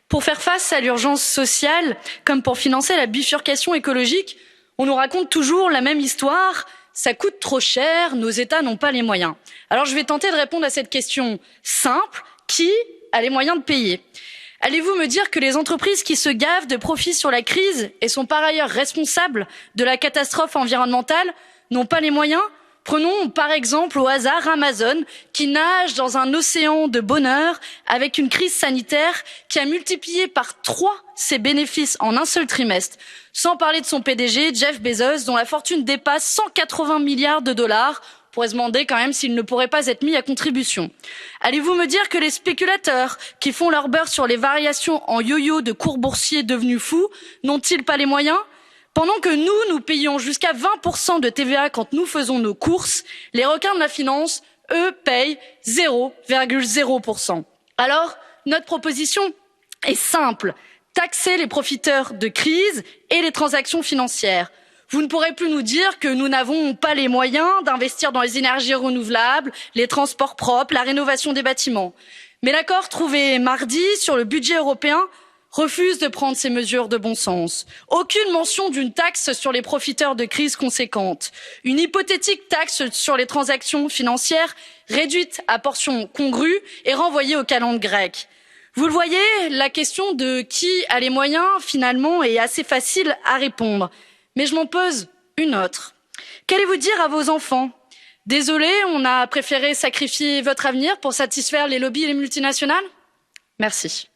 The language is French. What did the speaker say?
Pour faire face à l'urgence sociale, comme pour financer la bifurcation écologique, on nous raconte toujours la même histoire. Ça coûte trop cher, nos États n'ont pas les moyens. Alors je vais tenter de répondre à cette question simple. Qui a les moyens de payer? Allez-vous me dire que les entreprises qui se gavent de profits sur la crise et sont par ailleurs responsables de la catastrophe environnementale n'ont pas les moyens? Prenons par exemple au hasard Amazon, qui nage dans un océan de bonheur avec une crise sanitaire qui a multiplié par 3 ses bénéfices en un seul trimestre. Sans parler de son PDG, Jeff Bezos, dont la fortune dépasse 180 milliards de dollars. On pourrait se demander quand même s'il ne pourrait pas être mis à contribution. Allez-vous me dire que les spéculateurs qui font leur beurre sur les variations en yo-yo de cours boursiers devenus fous n'ont-ils pas les moyens? Pendant que nous payons jusqu'à 20% de TVA quand nous faisons nos courses, les requins de la finance, eux, payent 0,0%. Alors, notre proposition est simple. Taxer les profiteurs de crise et les transactions financières. Vous ne pourrez plus nous dire que nous n'avons pas les moyens d'investir dans les énergies renouvelables, les transports propres, la rénovation des bâtiments. Mais l'accord trouvé mardi sur le budget européen refuse de prendre ces mesures de bon sens. Aucune mention d'une taxe sur les profiteurs de crise conséquente. Une hypothétique taxe sur les transactions financières réduite à portion congrue et renvoyée aux calendes grecques. Vous le voyez, la question de qui a les moyens, finalement, est assez facile à répondre. Mais je m'en pose une autre. Qu'allez-vous dire à vos enfants? Désolé, on a préféré sacrifier votre avenir pour satisfaire les lobbies et les multinationales? Merci.